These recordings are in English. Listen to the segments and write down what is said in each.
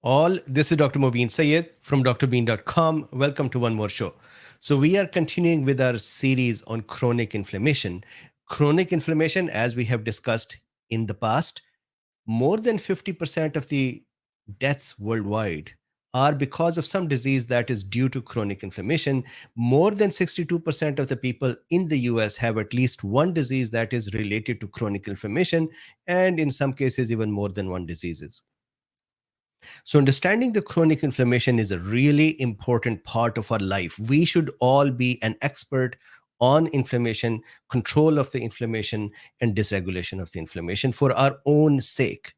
all. This is Dr. Mobeen Sayed from drbeen.com. Welcome to one more show. So we are continuing with our series on chronic inflammation. Chronic inflammation, as we have discussed in the past, more than 50% of the deaths worldwide are because of some disease that is due to chronic inflammation. More than 62% of the people in the US have at least one disease that is related to chronic inflammation, and in some cases, even more than one diseases. So, understanding the chronic inflammation is a really important part of our life. We should all be an expert on inflammation, control of the inflammation, and dysregulation of the inflammation for our own sake.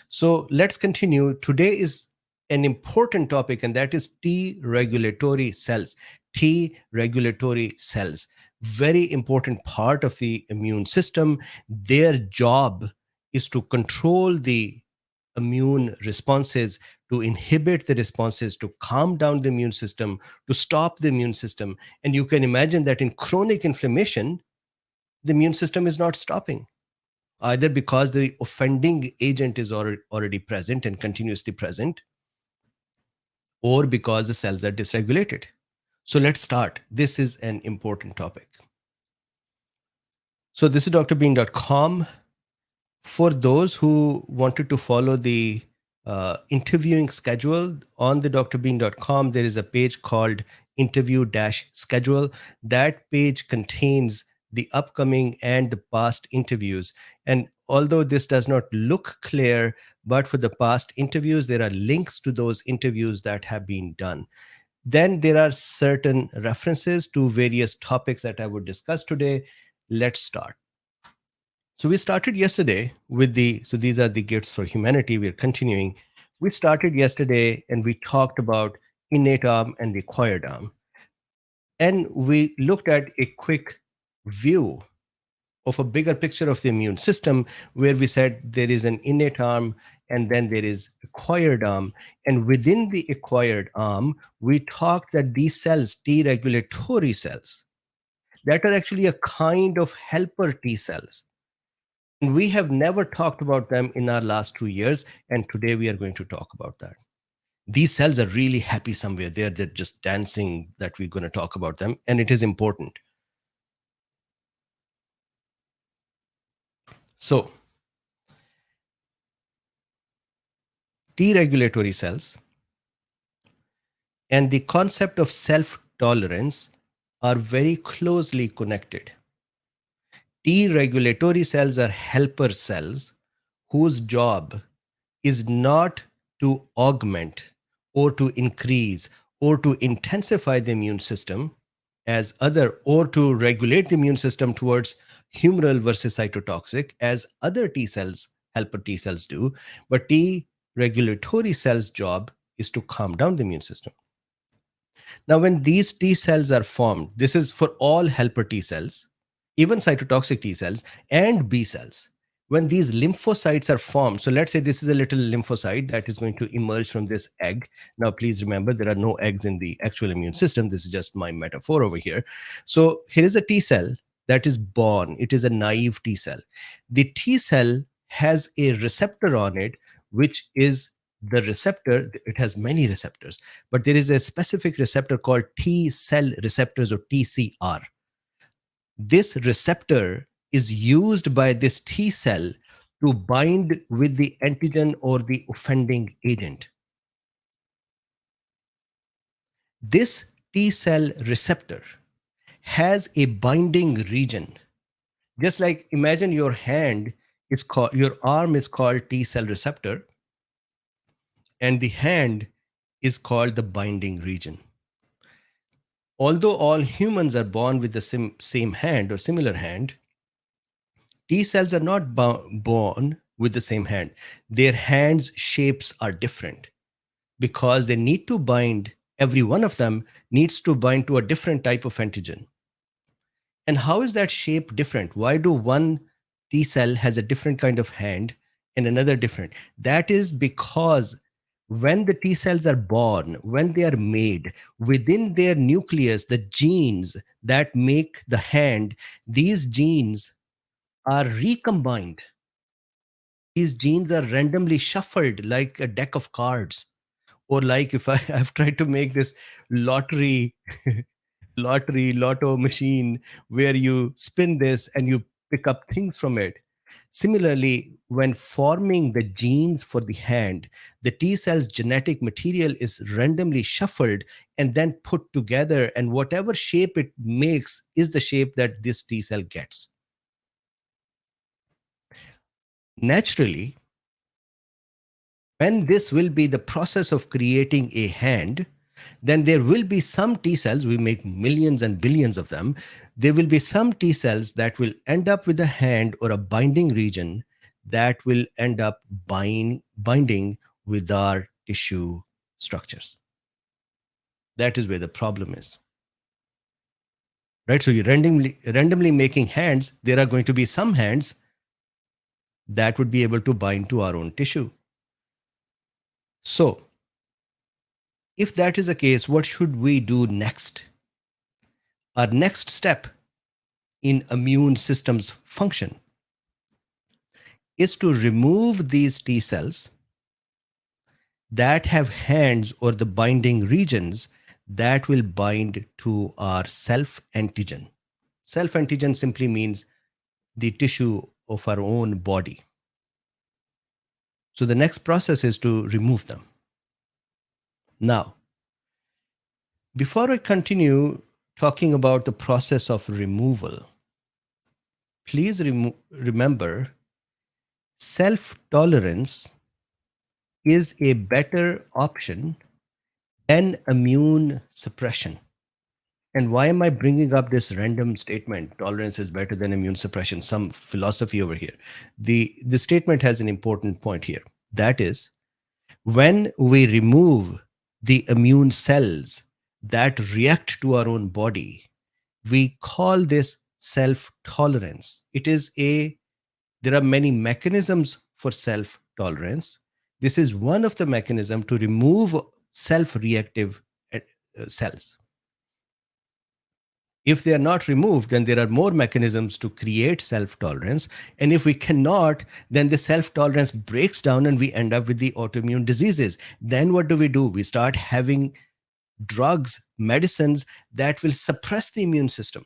So, let's continue. Today is an important topic, and that is T regulatory cells. T regulatory cells, very important part of the immune system. Their job is to control the immune responses, to inhibit the responses, to calm down the immune system, to stop the immune system. And you can imagine that in chronic inflammation, the immune system is not stopping, either because the offending agent is already present and continuously present, or because the cells are dysregulated. So let's start. This is an important topic. So this is drbeen.com. For those who wanted to follow the interviewing schedule on the drbeen.com, there is a page called interview-schedule. That page contains the upcoming and the past interviews. And although this does not look clear, but for the past interviews, there are links to those interviews that have been done. Then there are certain references to various topics that I would discuss today. Let's start. So we started yesterday with so these are the gifts for humanity. We're continuing. We started yesterday and we talked about innate arm and the acquired arm. And we looked at a quick view of a bigger picture of the immune system, where we said there is an innate arm and then there is acquired arm. And within the acquired arm, we talked that these cells, T regulatory cells, that are actually a kind of helper T cells. And we have never talked about them in our last 2 years. And today we are going to talk about that. These cells are really happy somewhere. They're just dancing that we're going to talk about them. And it is important. So, T regulatory cells and the concept of self-tolerance are very closely connected. T regulatory cells are helper cells whose job is not to augment or to increase or to intensify the immune system or to regulate the immune system towards humoral versus cytotoxic as other T cells, helper T cells do. But T regulatory cells' job is to calm down the immune system. Now, when these T cells are formed, this is for all helper T cells, even cytotoxic T cells and B cells. When these lymphocytes are formed, so let's say this is a little lymphocyte that is going to emerge from this egg. Now, please remember, there are no eggs in the actual immune system. This is just my metaphor over here. So here is a T cell that is born. It is a naive T cell. The T cell has a receptor on it, which is the receptor. It has many receptors, but there is a specific receptor called T cell receptors, or TCR. This receptor is used by this T cell to bind with the antigen or the offending agent. This T cell receptor has a binding region. Just like, imagine your arm is called T cell receptor, and the hand is called the binding region. Although all humans are born with the same hand or similar hand, T cells are not born with the same hand. Their hands' shapes are different because they need to bind, every one of them needs to bind to a different type of antigen. And how is that shape different? Why do one T cell has a different kind of hand and another different? That is because when the T cells are born, when they are made, within their nucleus, the genes that make the hand, these genes are recombined. These genes are randomly shuffled like a deck of cards. Or like if I've tried to make this lottery lotto machine where you spin this and you pick up things from it. Similarly, when forming the genes for the hand, the T cell's genetic material is randomly shuffled and then put together, and whatever shape it makes is the shape that this T cell gets. Naturally, when this will be the process of creating a hand, then there will be some T cells, we make millions and billions of them. There will be some T cells that will end up with a hand or a binding region that will end up binding with our tissue structures. That is where the problem is. Right? So you're randomly making hands. There are going to be some hands that would be able to bind to our own tissue. So if that is the case, what should we do next? Our next step in immune system's function is to remove these T cells that have hands or the binding regions that will bind to our self antigen. Self antigen simply means the tissue of our own body. So the next process is to remove them. Now, before I continue talking about the process of removal, please remember self-tolerance is a better option than immune suppression. And why am I bringing up this random statement, tolerance is better than immune suppression, some philosophy over here? The statement has an important point here. That is, when we remove the immune cells that react to our own body, we call this self-tolerance. There are many mechanisms for self-tolerance. This is one of the mechanisms to remove self-reactive cells. If they are not removed, then there are more mechanisms to create self-tolerance. And if we cannot, then the self-tolerance breaks down and we end up with the autoimmune diseases. Then what do? We start having drugs, medicines that will suppress the immune system.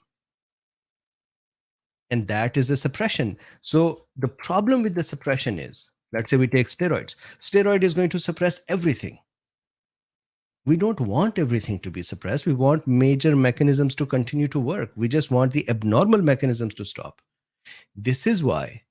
And that is a suppression. So the problem with the suppression is, let's say we take steroids. Steroid is going to suppress everything. We don't want everything to be suppressed. We want major mechanisms to continue to work. We just want the abnormal mechanisms to stop. This is why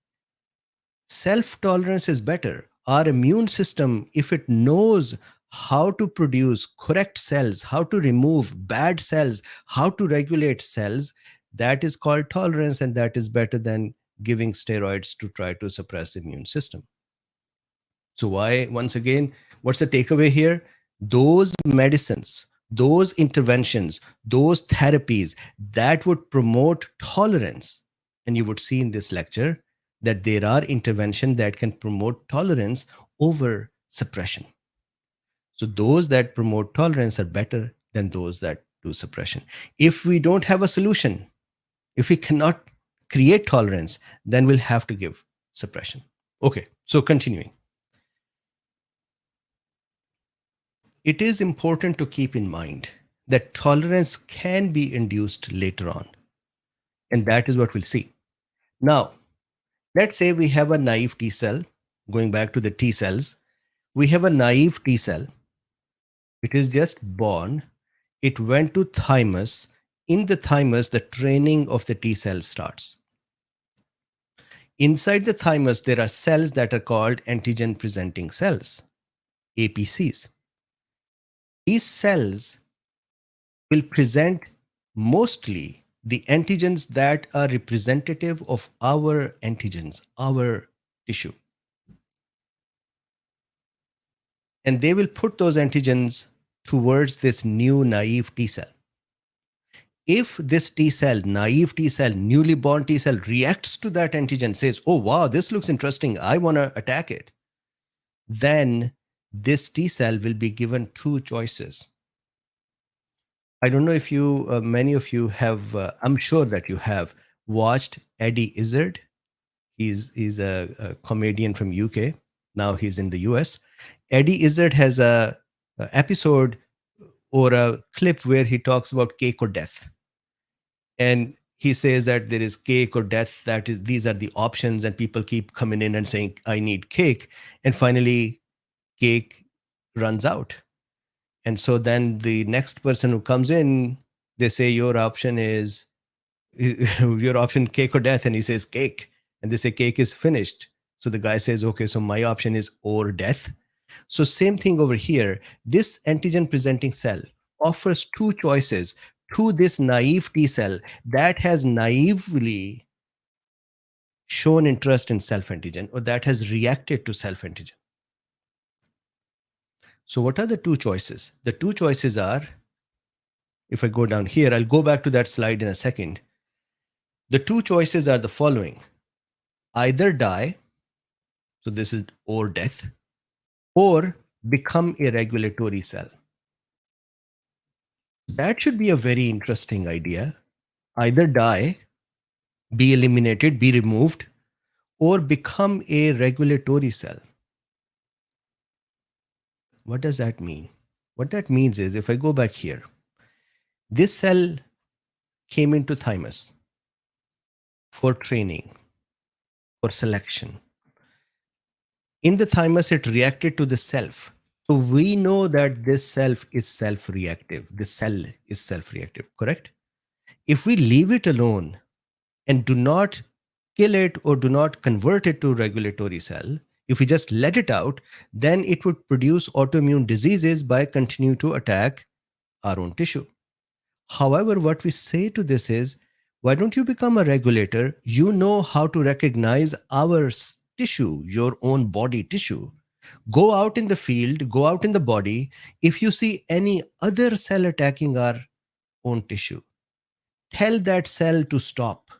self-tolerance is better. Our immune system, if it knows how to produce correct cells, how to remove bad cells, how to regulate cells, that is called tolerance, and that is better than giving steroids to try to suppress the immune system. So why, once again, what's the takeaway here? Those medicines, those interventions, those therapies that would promote tolerance, and you would see in this lecture that there are interventions that can promote tolerance over suppression. So those that promote tolerance are better than those that do suppression. If we don't have a solution, if we cannot create tolerance, then we'll have to give suppression. Okay, so continuing. It is important to keep in mind that tolerance can be induced later on. And that is what we'll see. Now, let's say we have a naive T cell, going back to the T cells. We have a naive T cell. It is just born. It went to thymus. In the thymus, the training of the T cell starts. Inside the thymus, there are cells that are called antigen-presenting cells, APCs. These cells will present mostly the antigens that are representative of our antigens, our tissue. And they will put those antigens towards this new naive T cell. If this T cell, naive T cell, newly born T cell reacts to that antigen, says, oh, wow, this looks interesting, I want to attack it, then this T cell will be given two choices. I don't know if many of you have, I'm sure that you have watched Eddie Izzard. He's a comedian from UK. Now he's in the US. Eddie Izzard has a episode or a clip where he talks about cake or death, and he says that there is cake or death, that is, these are the options, and people keep coming in and saying I need cake, and finally cake runs out. And so then the next person who comes in, they say your option is your option cake or death, and he says cake, and they say cake is finished. So the guy says, okay, so my option is or death. So same thing over here. This antigen presenting cell offers two choices to this naive T cell that has naively shown interest in self antigen, or that has reacted to self antigen. So what are the two choices? The two choices are, if I go down here, I'll go back to that slide in a second. The two choices are the following: either die, so this is or death, or become a regulatory cell. That should be a very interesting idea. Either die, be eliminated, be removed, or become a regulatory cell. What does that mean? What that means is, if I go back here, this cell came into thymus for training, for selection. In the thymus, it reacted to the self. So we know that this self is self-reactive. The cell is self-reactive, correct? If we leave it alone and do not kill it or do not convert it to regulatory cell, if we just let it out, then it would produce autoimmune diseases by continue to attack our own tissue. However, what we say to this is, why don't you become a regulator? You know how to recognize our tissue, your own body tissue. Go out in the field, go out in the body. If you see any other cell attacking our own tissue, tell that cell to stop.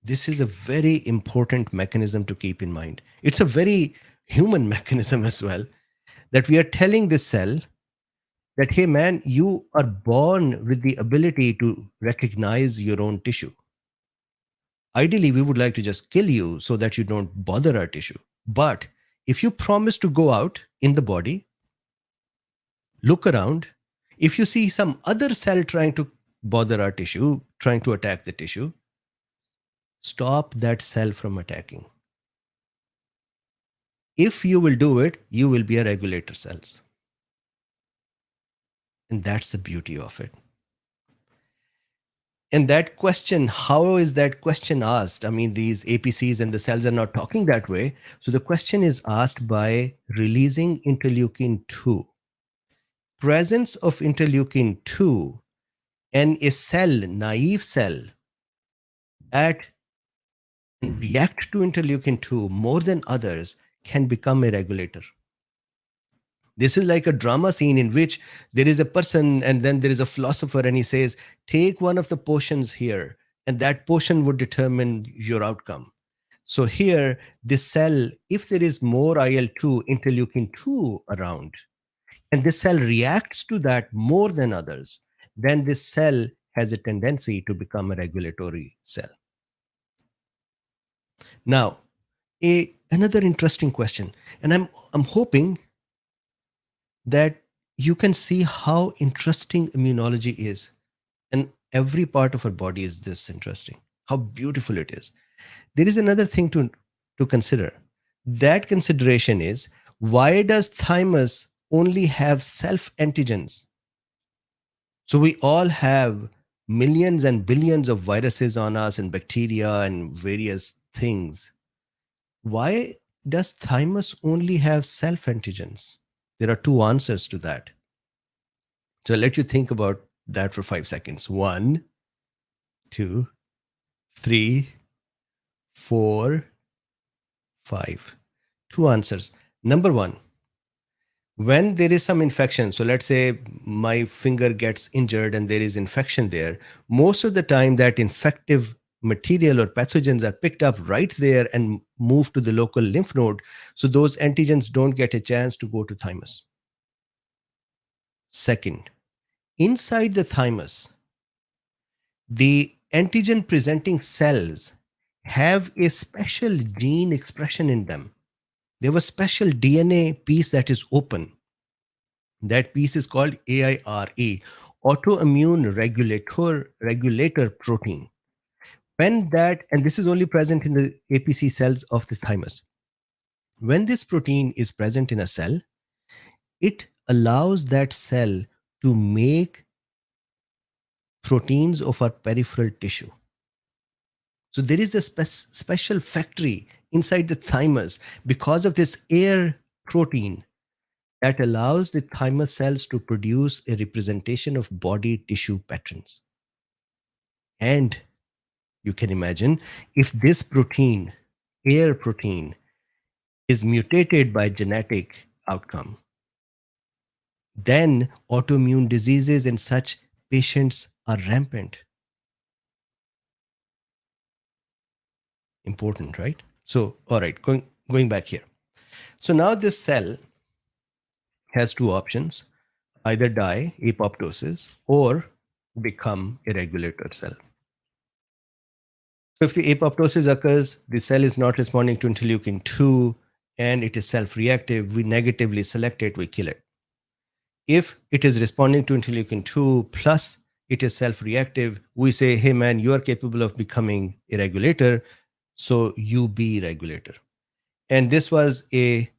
This is a very important mechanism to keep in mind. It's a very human mechanism as well, that we are telling this cell that, hey man, you are born with the ability to recognize your own tissue. Ideally, we would like to just kill you so that you don't bother our tissue. But if you promise to go out in the body, look around, if you see some other cell trying to bother our tissue, trying to attack the tissue, stop that cell from attacking. If you will do it, you will be a regulator cells. And that's the beauty of it. And that question, how is that question asked? I mean, these APCs and the cells are not talking that way. So the question is asked by releasing interleukin 2. Presence of interleukin 2 and a cell, naive cell, that react to interleukin 2 more than others can become a regulator. This is like a drama scene in which there is a person and then there is a philosopher, and he says, take one of the potions here, and that potion would determine your outcome. So here, this cell, if there is more IL-2, interleukin 2 around, and this cell reacts to that more than others, then this cell has a tendency to become a regulatory cell. Now, another interesting question, and I'm hoping that you can see how interesting immunology is. And every part of our body is this interesting, how beautiful it is. There is another thing to consider. That consideration is, why does thymus only have self antigens? So we all have millions and billions of viruses on us and bacteria and various things. Why does thymus only have self antigens? There are two answers to that. So I'll let you think about that for 5 seconds. 1, 2, 3, 4, 5. Two answers. Number one, when there is some infection, so let's say my finger gets injured and there is infection there, most of the time that infective material or pathogens are picked up right there and moved to the local lymph node. So those antigens don't get a chance to go to thymus. Second, inside the thymus, the antigen presenting cells have a special gene expression in them. They have a special DNA piece that is open. That piece is called AIRA, autoimmune regulator protein. When that, and this is only present in the APC cells of the thymus. When this protein is present in a cell, it allows that cell to make proteins of our peripheral tissue. So there is a special factory inside the thymus because of this AIR protein that allows the thymus cells to produce a representation of body tissue patterns. And you can imagine, if this protein, AIR protein, is mutated by genetic outcome, then autoimmune diseases in such patients are rampant. Important, right? So, all right, going back here. So now this cell has two options: either die, apoptosis, or become a regulator cell. So if the apoptosis occurs, the cell is not responding to interleukin 2 and it is self-reactive, we negatively select it, we kill it. If it is responding to interleukin 2 plus it is self-reactive, we say, hey man, you are capable of becoming a regulator, so you be regulator. And this was a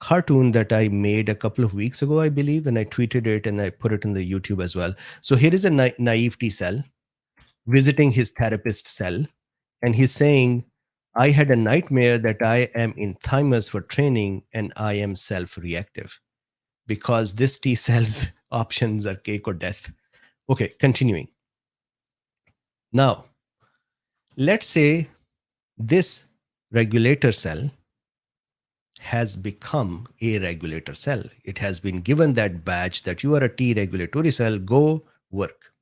cartoon that I made a couple of weeks ago, I believe, and I tweeted it and I put it in the YouTube as well. So here is a naive T cell visiting his therapist cell, and he's saying, I had a nightmare that I am in thymus for training and I am self-reactive because this T cell's options are cake or death. Okay, continuing. Now, let's say this regulator cell has become a regulator cell. It has been given that badge that you are a T regulatory cell, go work.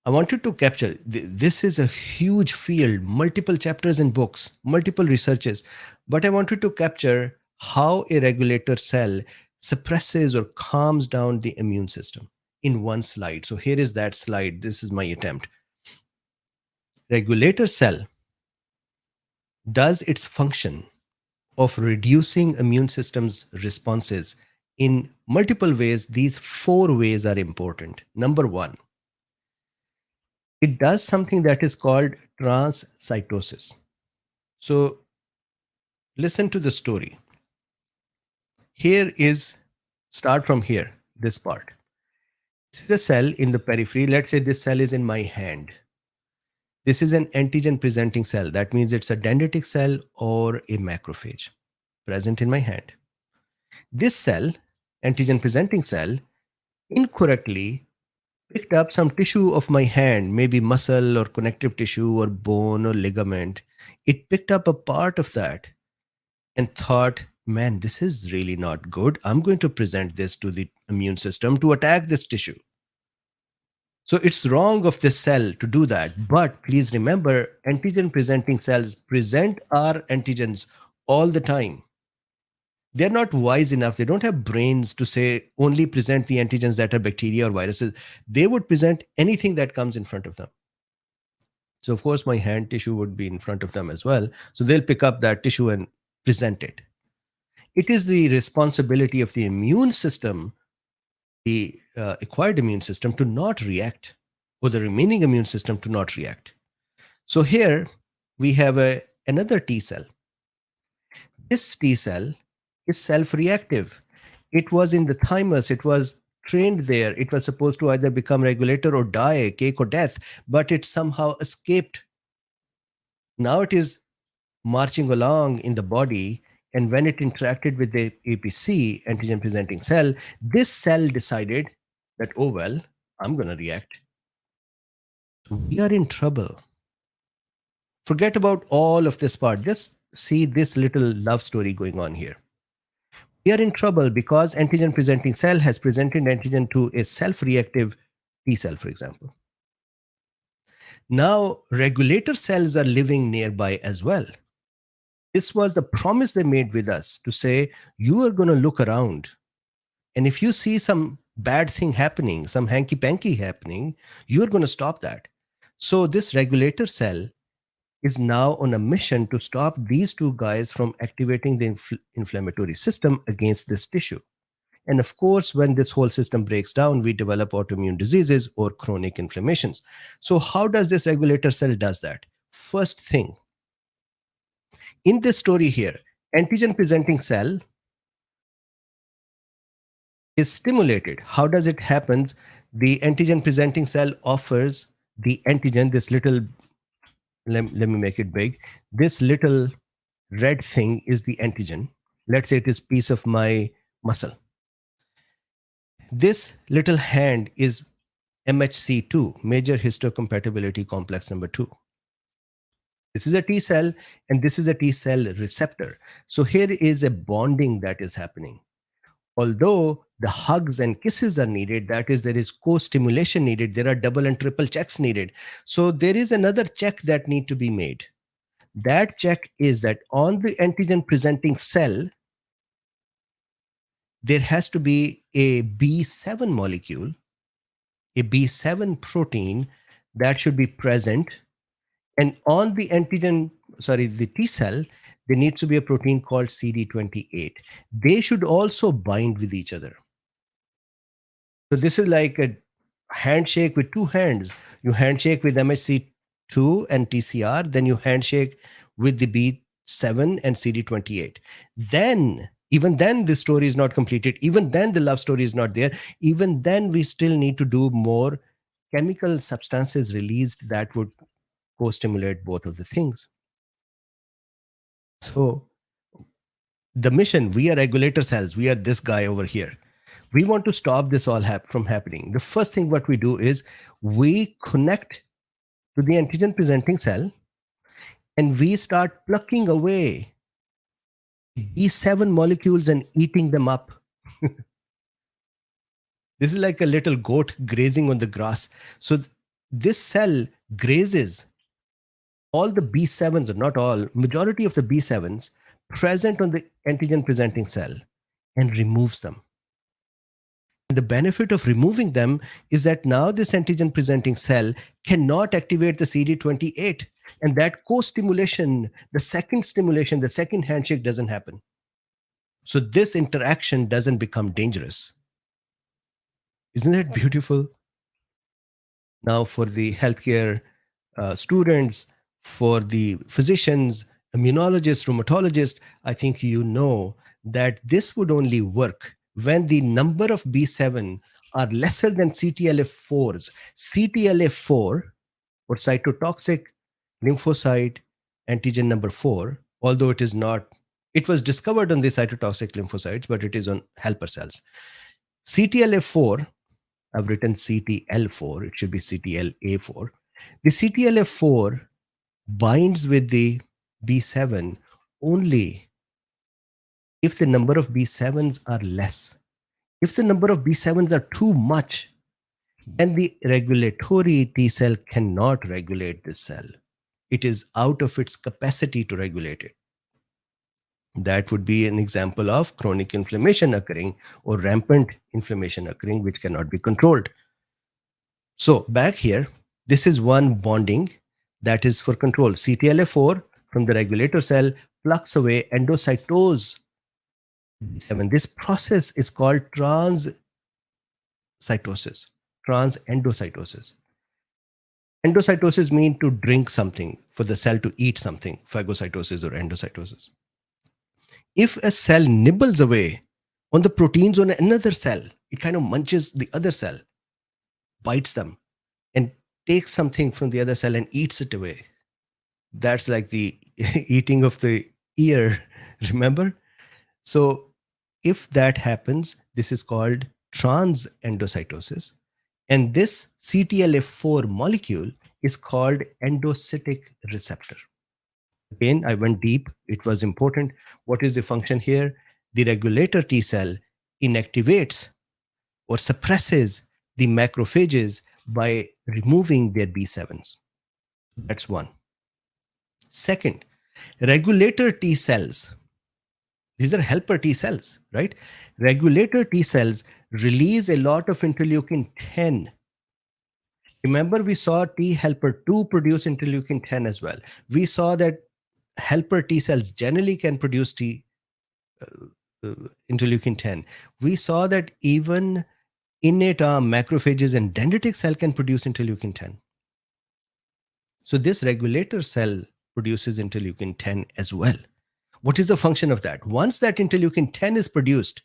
I wanted to capture, this is a huge field, multiple chapters in books, multiple researches, but I wanted to capture how a regulator cell suppresses or calms down the immune system in one slide. So here is that slide. This is my attempt. Regulator cell does its function of reducing immune system's responses in multiple ways. These 4 ways are important. Number 1, it does something that is called transcytosis. So listen to the story. Here is, start from here, this part. This is a cell in the periphery. Let's say this cell is in my hand. This is an antigen-presenting cell. That means it's a dendritic cell or a macrophage present in my hand. This cell, antigen-presenting cell, incorrectly picked up some tissue of my hand, maybe muscle or connective tissue or bone or ligament. It picked up a part of that and thought, man, this is really not good. I'm going to present this to the immune system to attack this tissue. So it's wrong of this cell to do that. But please remember, antigen presenting cells present our antigens all the time. They're not wise enough. They don't have brains to say only present the antigens that are bacteria or viruses. They would present anything that comes in front of them. So of course, my hand tissue would be in front of them as well. So they'll pick up that tissue and present it. It is the responsibility of the immune system, the acquired immune system, to not react, or the remaining immune system to not react. So here we have another T cell. This T cell is self-reactive. It was in the thymus. It was trained there. It was supposed to either become regulator or die, cake or death, but it somehow escaped. Now it is marching along in the body, and when it interacted with the APC, antigen presenting cell, this cell decided that, oh well, I'm going to react. We are in trouble. Forget about all of this part. Just see this little love story going on here. We are in trouble because antigen presenting cell has presented antigen to a self-reactive T cell, for example. Now regulator cells are living nearby as well. This was the promise they made with us, to say, you are going to look around, and if you see some bad thing happening, some hanky-panky happening, you're going to stop that. So this regulator cell is now on a mission to stop these two guys from activating the inflammatory system against this tissue. And of course, when this whole system breaks down, we develop autoimmune diseases or chronic inflammations. So how does this regulator cell does that? First thing, in this story here, antigen presenting cell is stimulated. How does it happen? The antigen presenting cell offers the antigen, this little, let me make it big. This little red thing is the antigen. Let's say it is piece of my muscle. This little hand is MHC2, major histocompatibility complex number 2. This is a T cell and this is a T cell receptor. So here is a bonding that is happening. Although the hugs and kisses are needed, that is, there is co-stimulation needed, there are double and triple checks needed. So there is another check that need to be made. That check is that on the antigen presenting cell, there has to be a B7 molecule, a B7 protein that should be present. And on the the T cell, there needs to be a protein called CD28. They should also bind with each other. So this is like a handshake with two hands. You handshake with MHC2 and TCR, then you handshake with the B7 and CD28. Then, even then, the story is not completed. Even then, the love story is not there. Even then, we still need to do more chemical substances released that would co-stimulate both of the things. So the mission, we are regulator cells. We are this guy over here. We want to stop this all from happening. The first thing what we do is we connect to the antigen presenting cell and we start plucking away B7 molecules and eating them up. This is like a little goat grazing on the grass. So this cell grazes all the B7s, or not all, majority of the B7s present on the antigen presenting cell and removes them. The benefit of removing them is that now this antigen presenting cell cannot activate the CD28, and that co-stimulation, the second stimulation, the second handshake doesn't happen. So this interaction doesn't become dangerous. Isn't that beautiful? Now for the healthcare students, for the physicians, immunologists, rheumatologists, I think you know that this would only work when the number of B7 are lesser than CTLA4s. CTLA4, or cytotoxic lymphocyte antigen number 4, although it is not, it was discovered on the cytotoxic lymphocytes, but it is on helper cells. CTLA4, I've written CTL4, it should be CTLA4. The CTLA4 binds with the B7 only if the number of B7s are less. If the number of B7s are too much, then the regulatory T cell cannot regulate this cell. It is out of its capacity to regulate it. That would be an example of chronic inflammation occurring or rampant inflammation occurring, which cannot be controlled. So back here, this is one bonding that is for control. CTLA4 from the regulator cell plucks away endocytose B7. This process is called transcytosis, transendocytosis. Endocytosis means to drink something, for the cell to eat something, phagocytosis or endocytosis. If a cell nibbles away on the proteins on another cell, it kind of munches the other cell, bites them, and takes something from the other cell and eats it away. That's like the eating of the ear, remember? So if that happens, this is called transendocytosis. And this CTLA4 molecule is called endocytic receptor. Again, I went deep. It was important. What is the function here? The regulator T cell inactivates or suppresses the macrophages by removing their B7s. That's one. Second, regulator T cells. These are helper T cells, right? Regulator T cells release a lot of interleukin 10. Remember, we saw T helper 2 produce interleukin 10 as well. We saw that helper T cells generally can produce interleukin 10, we saw that even innate macrophages and dendritic cell can produce interleukin 10. So this regulator cell produces interleukin 10 as well. What is the function of that? Once that interleukin 10 is produced,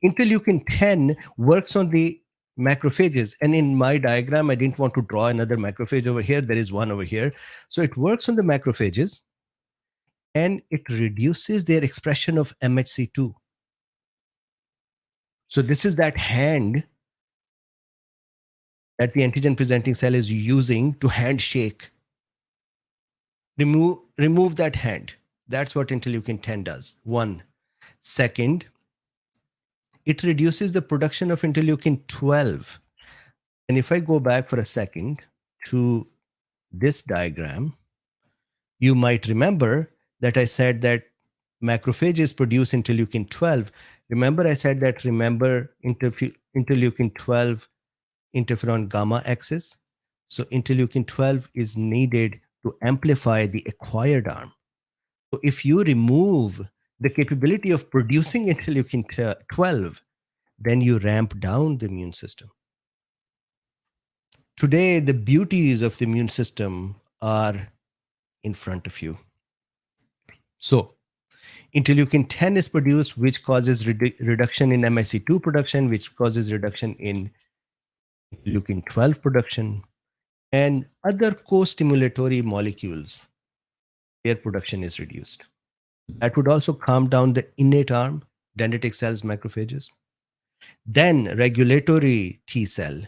interleukin 10 works on the macrophages. And in my diagram, I didn't want to draw another macrophage over here. There is one over here. So it works on the macrophages and it reduces their expression of MHC2. So this is that hand that the antigen presenting cell is using to handshake. Remove that hand. That's what interleukin 10 does. One. Second, it reduces the production of interleukin 12. And if I go back for a second to this diagram, you might remember that I said that macrophages produce interleukin 12. Remember I said that interleukin 12 interferon gamma axis. So interleukin 12 is needed to amplify the acquired arm. So if you remove the capability of producing interleukin 12, then you ramp down the immune system. Today, the beauties of the immune system are in front of you. So interleukin 10 is produced, which causes reduction in MHC2 production, which causes reduction in interleukin 12 production, and other co-stimulatory molecules, their production is reduced. That would also calm down the innate arm, dendritic cells, macrophages. Then regulatory T cell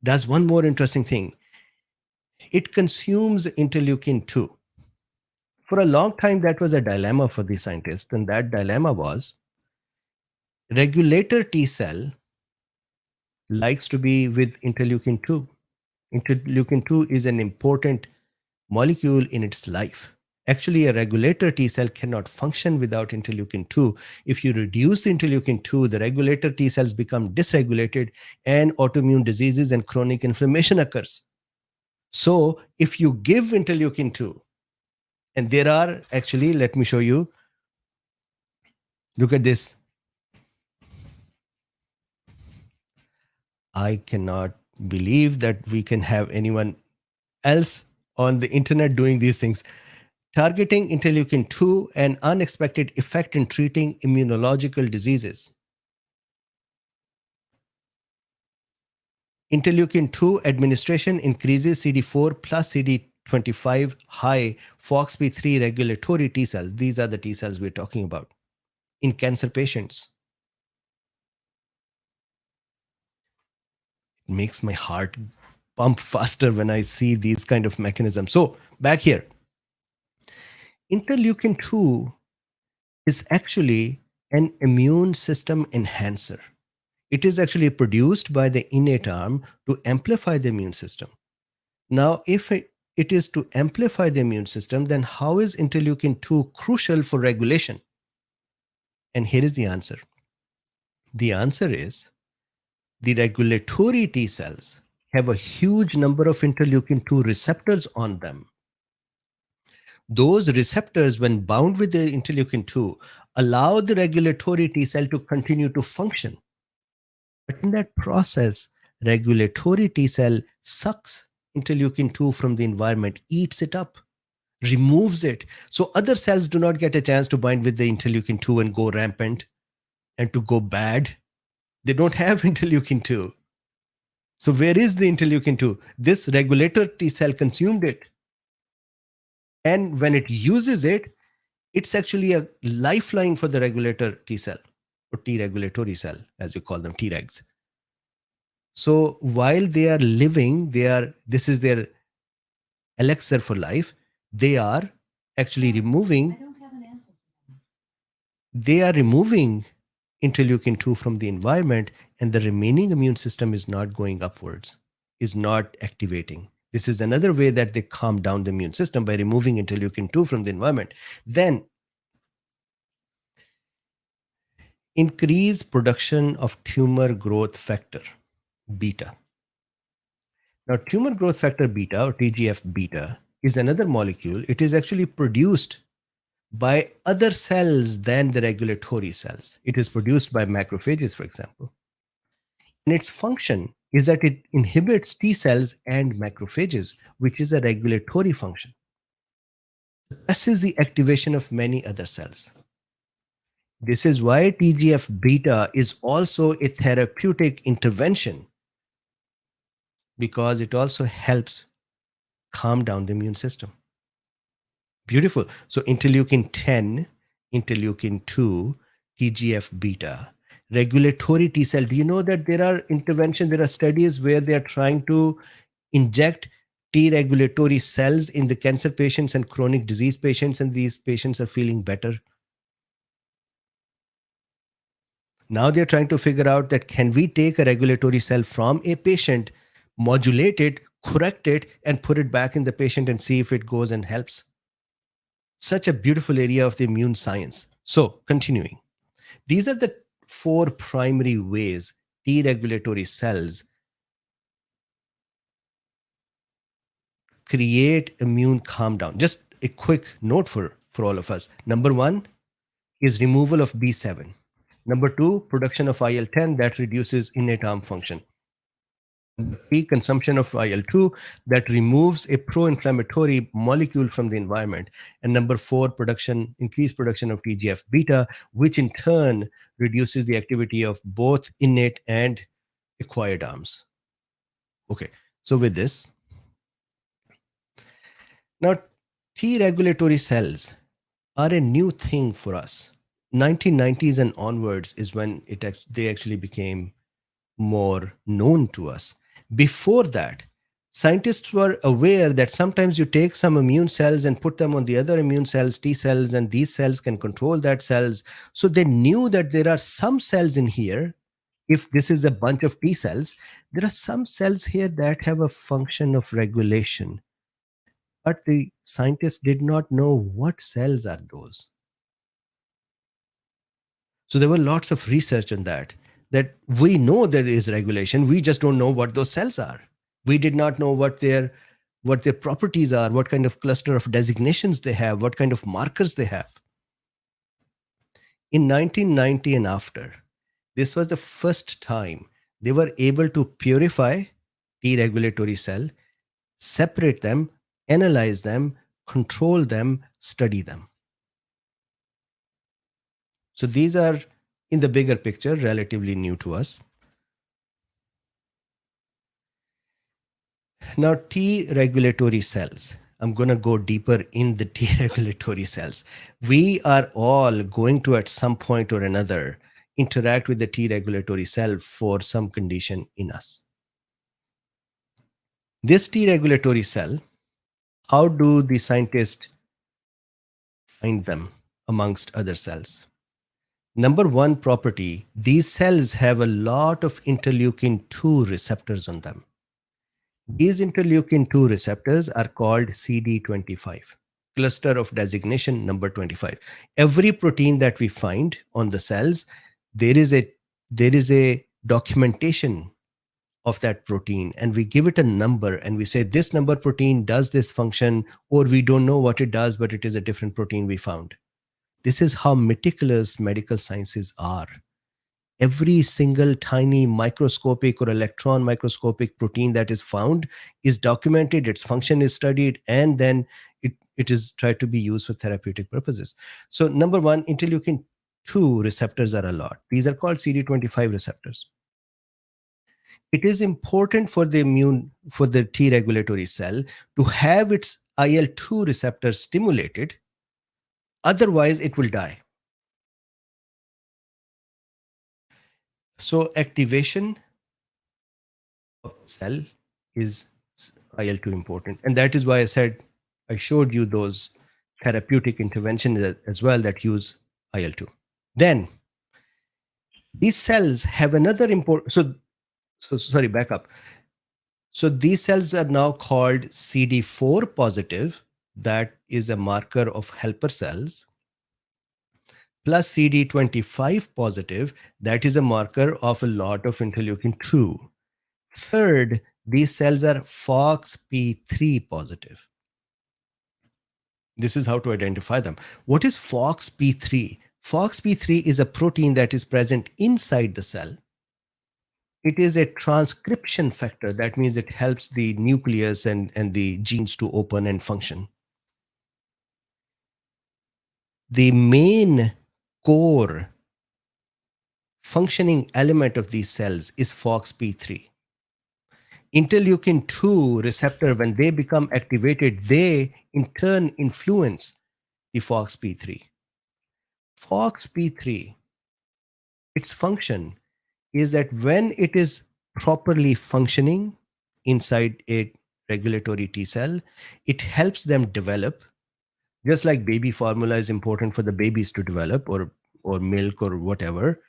does one more interesting thing. It consumes interleukin 2. For a long time, that was a dilemma for the scientists, and that dilemma was regulator T cell likes to be with interleukin 2. Interleukin 2 is an important molecule in its life. Actually, a regulator T cell cannot function without interleukin 2. If you reduce the interleukin 2, the regulator T cells become dysregulated and autoimmune diseases and chronic inflammation occurs. So if you give interleukin 2, and there are actually, let me show you. Look at this. I cannot believe that we can have anyone else on the internet doing these things. Targeting interleukin 2, an unexpected effect in treating immunological diseases. Interleukin 2 administration increases CD4 plus CD25 high FOXP3 regulatory T cells. These are the T cells we're talking about in cancer patients. It makes my heart pump faster when I see these kind of mechanisms. So back here, interleukin 2 is actually an immune system enhancer. It is actually produced by the innate arm to amplify the immune system. Now, if it is to amplify the immune system, then how is interleukin 2 crucial for regulation? And here is the answer. The answer is the regulatory T cells have a huge number of interleukin 2 receptors on them. Those receptors, when bound with the interleukin 2, allow the regulatory T cell to continue to function. But in that process, regulatory T cell sucks interleukin 2 from the environment, eats it up, removes it. So other cells do not get a chance to bind with the interleukin 2 and go rampant and to go bad. They don't have interleukin 2. So where is the interleukin 2? This regulator T cell consumed it. And when it uses it, it's actually a lifeline for the regulator T cell, or T regulatory cell, as we call them, TRegs. So while they are living, this is their elixir for life. They are actually removing. They are removing interleukin 2 from the environment, and the remaining immune system is not going upwards, is not activating. This is another way that they calm down the immune system, by removing interleukin 2 from the environment. Then increase production of tumor growth factor beta. Now, tumor growth factor beta, or TGF beta, is another molecule. It is actually produced by other cells than the regulatory cells. It is produced by macrophages, for example. And its function is that it inhibits T cells and macrophages, which is a regulatory function. This is the activation of many other cells. This is why TGF beta is also a therapeutic intervention, because it also helps calm down the immune system. Beautiful. So interleukin 10, interleukin 2, TGF beta, regulatory T cell. Do you know that there are interventions, there are studies where they are trying to inject T regulatory cells in the cancer patients and chronic disease patients, and these patients are feeling better? Now they're trying to figure out that can we take a regulatory cell from a patient, modulate it, correct it, and put it back in the patient and see if it goes and helps. Such a beautiful area of the immune science. So, continuing, these are the four primary ways T regulatory cells create immune calm down. Just a quick note for all of us. Number one is removal of B7. Number two, production of IL-10 that reduces innate arm function. Consumption of IL-2 that removes a pro-inflammatory molecule from the environment. And number four, increased production of TGF beta, which in turn reduces the activity of both innate and acquired arms. Okay, so with this, now T regulatory cells are a new thing for us. 1990s and onwards is when they actually became more known to us. Before that, scientists were aware that sometimes you take some immune cells and put them on the other immune cells, T cells, and these cells can control that cells. So they knew that there are some cells in here. If this is a bunch of T cells, there are some cells here that have a function of regulation. But the scientists did not know what cells are those. So there were lots of research on that we know there is regulation. We just don't know what those cells are. We did not know what their properties are, what kind of cluster of designations they have, what kind of markers they have. In 1990 and after, this was the first time they were able to purify T regulatory cell, separate them, analyze them, control them, study them. So these are, in the bigger picture, relatively new to us. Now, T regulatory cells. I'm going to go deeper in the T regulatory cells. We are all going to, at some point or another, interact with the T regulatory cell for some condition in us. This T regulatory cell, how do the scientists find them amongst other cells? Number one property, these cells have a lot of interleukin 2 receptors on them. These interleukin 2 receptors are called CD25, cluster of designation number 25. Every protein that we find on the cells, there is a documentation of that protein, and we give it a number and we say this number protein does this function, or we don't know what it does, but it is a different protein we found. This is how meticulous medical sciences are. Every single tiny microscopic or electron microscopic protein that is found is documented, its function is studied, and then it is tried to be used for therapeutic purposes. So number one, interleukin 2 receptors are a lot. These are called CD25 receptors. It is important for the T regulatory cell to have its IL-2 receptor stimulated. Otherwise, it will die. So activation of the cell is IL-2 important. And that is why I showed you those therapeutic interventions as well that use IL-2. Then these cells have another important, so sorry, back up. So these cells are now called CD4 positive. That is a marker of helper cells. Plus CD25 positive, that is a marker of a lot of interleukin 2. Third, these cells are FOXP3 positive. This is how to identify them. What is FOXP3? FOXP3 is a protein that is present inside the cell. It is a transcription factor. That means it helps the nucleus and the genes to open and function. The main core functioning element of these cells is FOXP3. Interleukin 2 receptor, when they become activated, they in turn influence the FOXP3. FOXP3, its function is that when it is properly functioning inside a regulatory T cell, it helps them develop, just like baby formula is important for the babies to develop, or milk or whatever.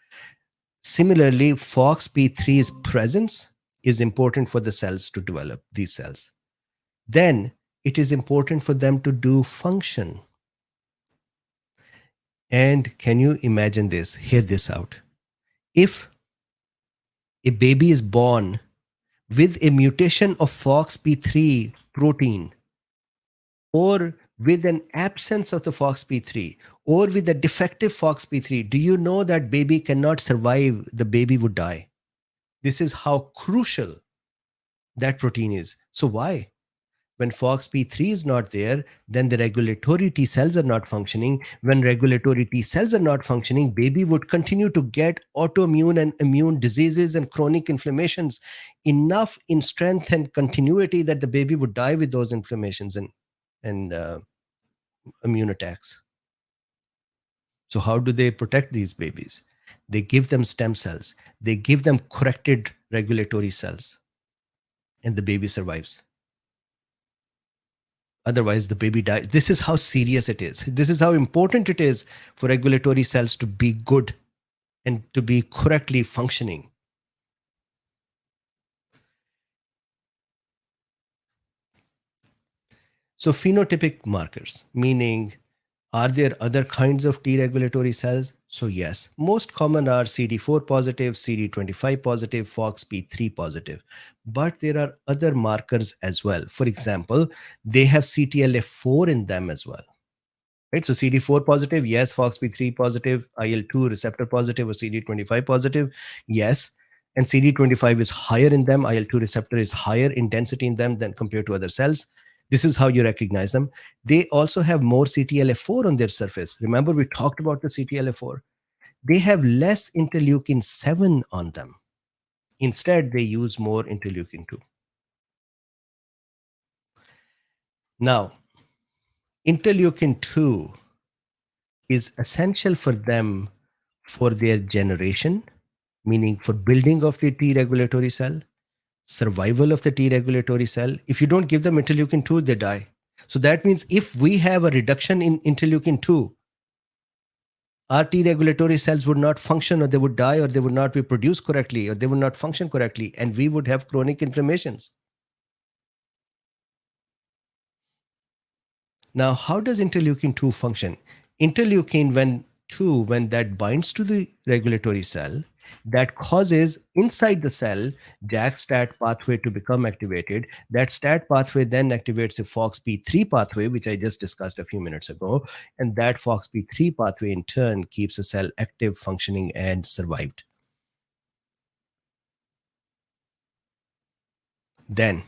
Similarly, FOXP3's presence is important for the cells to develop, these cells. Then it is important for them to do function. And can you imagine this? Hear this out. If a baby is born with a mutation of FOXP3 protein, or with an absence of the FOXP3, or with a defective FOXP3, do you know that baby cannot survive? The baby would die. This is how crucial that protein is. So why? When FOXP3 is not there, then the regulatory T cells are not functioning. When regulatory T cells are not functioning, baby would continue to get autoimmune and immune diseases and chronic inflammations enough in strength and continuity that the baby would die with those inflammations and immune attacks. So how do they protect these babies? They give them stem cells. They give them corrected regulatory cells, and the baby survives. Otherwise, the baby dies. This is how serious it is. This is how important it is for regulatory cells to be good and to be correctly functioning. So phenotypic markers, meaning, are there other kinds of T regulatory cells? So yes, most common are CD4 positive, CD25 positive, FOXP3 positive. But there are other markers as well. For example, they have CTLA4 in them as well. Right? So CD4 positive, yes. FOXP3 positive, IL2 receptor positive, or CD25 positive, yes. And CD25 is higher in them. IL2 receptor is higher in density in them than compared to other cells. This is how you recognize them. They also have more CTLA4 on their surface. Remember, we talked about the CTLA4. They have less interleukin 7 on them. Instead, they use more interleukin 2. Now, interleukin 2 is essential for them for their generation, meaning for building of the T regulatory cell, survival of the T regulatory cell. If you don't give them interleukin 2, they die. So that means if we have a reduction in interleukin 2, our T regulatory cells would not function, or they would die, or they would not be produced correctly, or they would not function correctly, and we would have chronic inflammations. Now, how does interleukin 2 function? Interleukin when that binds to the regulatory cell, that causes inside the cell JAK-STAT pathway to become activated. That STAT pathway then activates the FOXP3 pathway, which I just discussed a few minutes ago. And that FOXP3 pathway in turn keeps the cell active, functioning, and survived. Then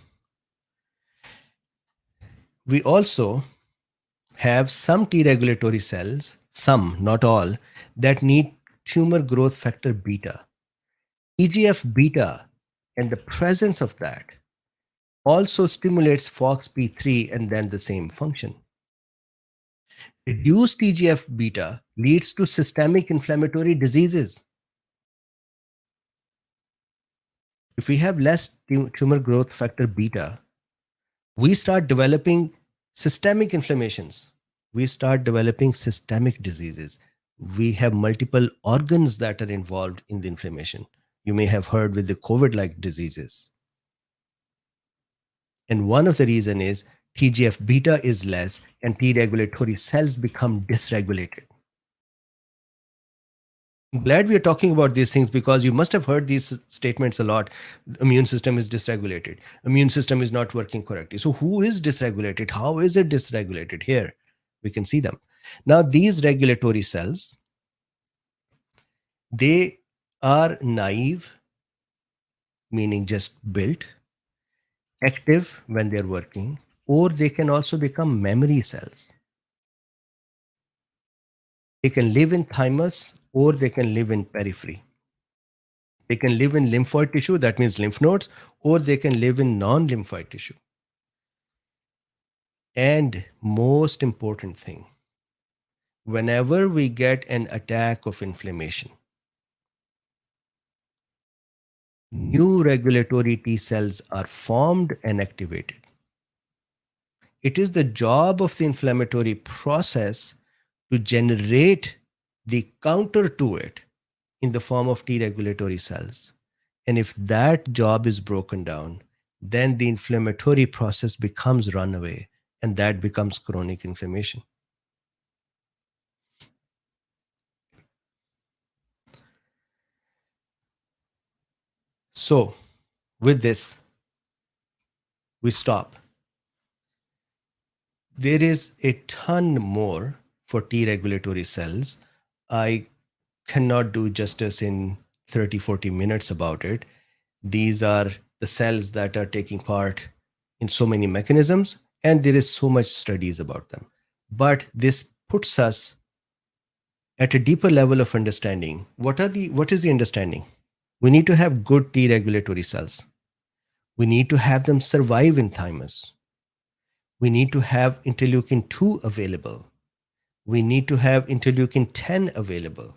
we also have some T regulatory cells, some, not all, that need tumor growth factor beta. TGF beta and the presence of that also stimulates FOXP3 and then the same function. Reduced TGF beta leads to systemic inflammatory diseases. If we have less tumor growth factor beta, we start developing systemic inflammations. We start developing systemic diseases. We have multiple organs that are involved in the inflammation. You may have heard with the COVID-like diseases. And one of the reasons is TGF beta is less and T regulatory cells become dysregulated. I'm glad we are talking about these things, because you must have heard these statements a lot. The immune system is dysregulated. Immune system is not working correctly. So who is dysregulated? How is it dysregulated here? We can see them. Now, these regulatory cells, they are naive, meaning just built, active when they're working, or they can also become memory cells. They can live in thymus or they can live in periphery. They can live in lymphoid tissue, that means lymph nodes, or they can live in non-lymphoid tissue. And most important thing, whenever we get an attack of inflammation, new regulatory T cells are formed and activated. It is the job of the inflammatory process to generate the counter to it in the form of T regulatory cells. And if that job is broken down, then the inflammatory process becomes runaway, and that becomes chronic inflammation. So, with this, we stop. There is a ton more for T regulatory cells. I cannot do justice in 30-40 minutes about it. These are the cells that are taking part in so many mechanisms, and there is so much studies about them. But this puts us at a deeper level of understanding. What is the understanding? We need to have good T regulatory cells. We need to have them survive in thymus. We need to have interleukin 2 available. We need to have interleukin 10 available.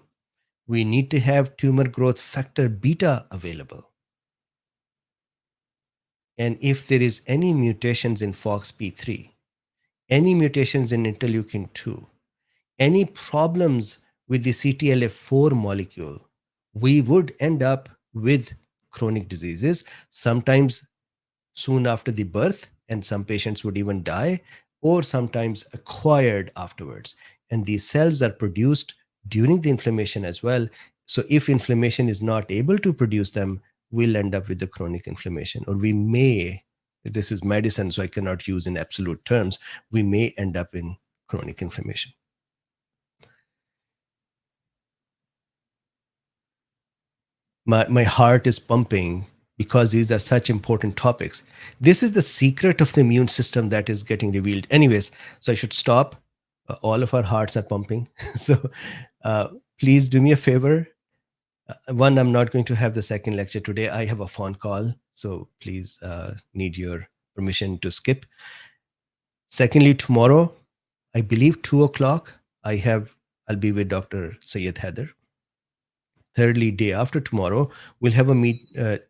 We need to have tumor growth factor beta available. And if there is any mutations in FOXP3, any mutations in interleukin 2, any problems with the CTLA4 molecule, we would end up with chronic diseases, sometimes soon after the birth, and some patients would even die, or sometimes acquired afterwards. And these cells are produced during the inflammation as well. So if inflammation is not able to produce them, we'll end up with the chronic inflammation, or we may, this is medicine, so I cannot use in absolute terms, we may end up in chronic inflammation. My heart is pumping because these are such important topics. This is the secret of the immune system that is getting revealed. Anyways, so I should stop. All of our hearts are pumping. So please do me a favor. One, I'm not going to have the second lecture today. I have a phone call. So please need your permission to skip. Secondly, tomorrow, I believe 2:00, I'll be with Dr. Syed Haider. Thirdly, day after tomorrow, we'll have a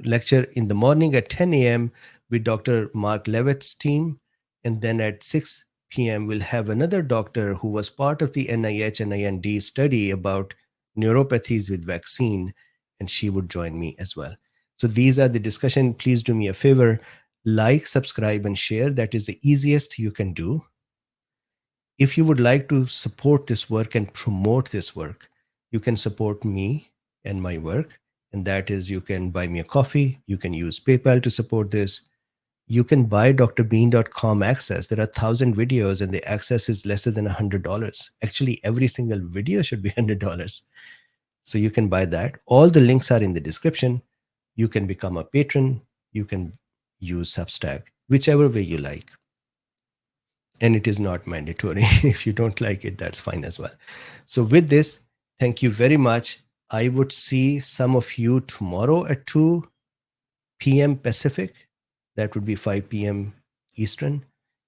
lecture in the morning at 10 a.m. with Dr. Mark Levitt's team. And then at 6 p.m., we'll have another doctor who was part of the NIH-NIND study about neuropathies with vaccine, and she would join me as well. So these are the discussion. Please do me a favor, like, subscribe, and share. That is the easiest you can do. If you would like to support this work and promote this work, you can support me and my work. And that is, you can buy me a coffee. You can use PayPal to support this. You can buy Drbeen.com access. There are 1,000 videos and the access is lesser than $100. Actually, every single video should be $100. So you can buy that. All the links are in the description. You can become a patron. You can use Substack, whichever way you like. And it is not mandatory. If you don't like it, that's fine as well. So with this, thank you very much. I would see some of you tomorrow at 2 p.m. Pacific. That would be 5 p.m. Eastern.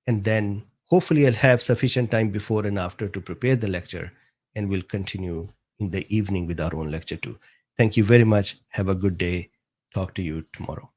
And then hopefully I'll have sufficient time before and after to prepare the lecture. And we'll continue in the evening with our own lecture too. Thank you very much. Have a good day. Talk to you tomorrow.